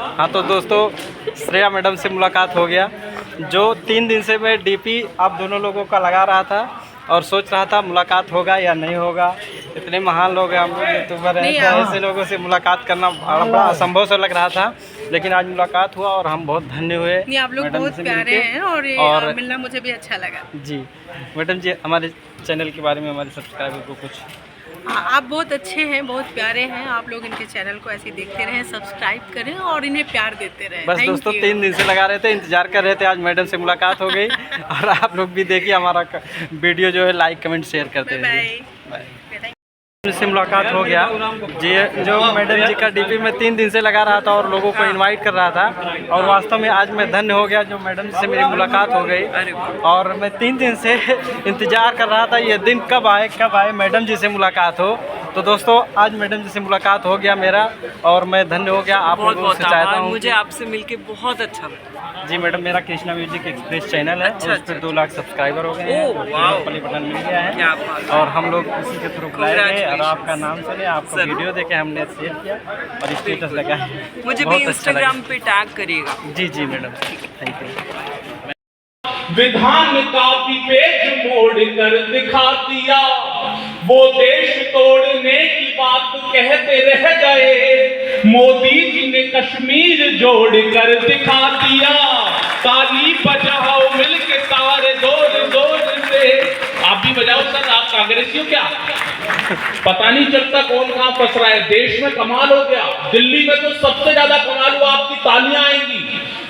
हाँ तो दोस्तों, श्रेया मैडम से मुलाकात हो गया। जो 3 दिन से मैं डीपी आप दोनों लोगों का लगा रहा था और सोच रहा था मुलाकात होगा या नहीं होगा। इतने महान लोग हैं हम लोग यूट्यूबर हैं, तो ऐसे लोगों से मुलाकात करना बड़ा असंभव सा लग रहा था, लेकिन आज मुलाकात हुआ और हम बहुत धन्य हुए। आप लोग बहुत प्यारे हैं और मिलना मुझे भी अच्छा लगा। जी मैडम जी, हमारे चैनल के बारे में हमारे सब्सक्राइबर को कुछ। आप बहुत अच्छे हैं, बहुत प्यारे हैं। आप लोग इनके चैनल को ऐसे देखते रहें, सब्सक्राइब करें और इन्हें प्यार देते रहें। बस दोस्तों 3 दिन से लगा रहे थे, इंतजार कर रहे थे, आज मैडम से मुलाकात हो गई। और आप लोग भी देखिए हमारा वीडियो जो है लाइक कमेंट शेयर करते हैं। से मुलाकात हो गया जी। जो मैडम जी का डीपी में 3 दिन से लगा रहा था और लोगों को इनवाइट कर रहा था, और वास्तव में आज मैं धन्य हो गया जो मैडम जी से मेरी मुलाकात हो गई। और मैं 3 दिन से इंतज़ार कर रहा था ये दिन कब आए मैडम जी से मुलाकात हो। तो दोस्तों आज मैडम जी से मुलाकात हो गया मेरा, और मैं धन्य हो गया। आप लोगों से चाहता हूँ, मुझे आपसे मिलके बहुत अच्छा लगा। जी मैडम, मेरा कृष्णा म्यूजिक एक्सप्रेस चैनल है, उस पर 2 लाख सब्सक्राइबर हो गए हैं, प्ले बटन मिल गया है, और हम लोग उसी के थ्रू बुलाए गए और आपका नाम सुने, आपका वीडियो देखे, हमने शेयर किया और स्टेटस लगा है। मुझे भी इंस्टाग्राम पे टैग करिएगा। जी जी मैडम, थैंक यू। विधान का भी पेज मोड़ कर दिखा दिया, वो देश तोड़ने की बात कहते रह गए, मोदी जी ने कश्मीर जोड़ कर दिखा दिया, ताली बजाओ मिलके सारे जोर जोर से। आप भी बजाओ सर, आप कांग्रेसी हो क्या? पता नहीं चलता कौन कहां फंस रहा है। देश में कमाल हो गया, दिल्ली में तो सबसे ज्यादा कमाल हुआ, आपकी तालियां आएंगी।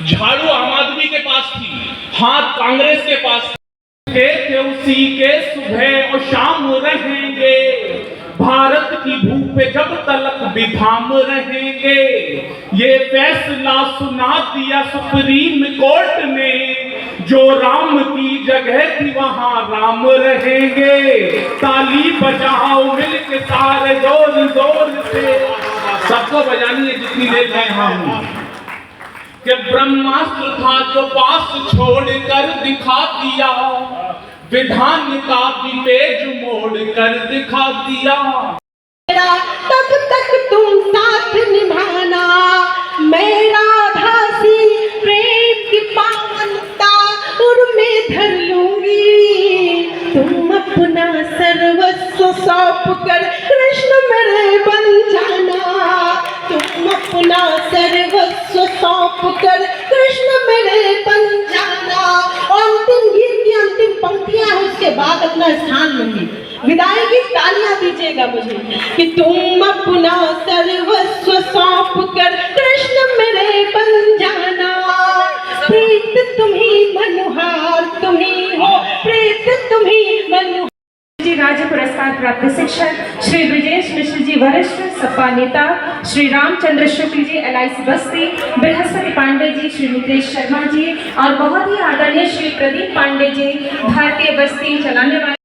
झाड़ू आम आदमी के पास थी, हाथ कांग्रेस के पास थे उसी के सुबह और शाम रहेंगे, भारत की भूख पे जब तलक विधाम रहेंगे। ये फैसला सुना दिया सुप्रीम कोर्ट ने, जो राम की जगह थी वहां राम रहेंगे, ताली बजाओ मिलके सारे जोर जोर से। सबको बजानी है जितनी देर में हम, कि ब्रह्मास्त्र था जो पास छोड़ कर दिखा दिया, विधान का भी पेज मोड़ कर दिखा दिया। तब तक तुम साथ निभाना, मेरा धासी प्रेम की पावनता और मैं धर लूंगी, तुम अपना सर्वस्व सौंप कर कृष्ण मेरे बन जाना, तुम अपना सर्वस्व सौंप कर कृष्ण मेरे बन जाना। अंतिम गीत की अंतिम पंक्तियां हैं, उसके बाद अपना स्थान लूंगी। विदाई की तालियां दीजिएगा मुझे, कि तुम अपना सर्वस्व सौंप कर कृष्ण मेरे बन जाना, प्रीत तुम्ही मनोहार तुम्ही हो, प्रीत तुम्ही मनोहार। जी राज्य पुरस्कार प्राप्त शिक्षक श्री ब्रजेश मिश्र जी, वरिष्ठ सपा नेता श्री रामचंद्र शुक्ल जी, LIC बस्ती, बृहस्पति पांडे जी, श्री नितेश शर्मा जी, और बहुत ही आदरणीय श्री प्रदीप पांडे जी, भारतीय बस्ती चलाने वाले।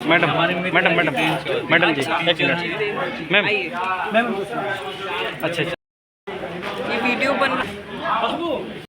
मैडम मैडम मैडम मैडम जी, एक मिनट मैम। अच्छा अच्छा।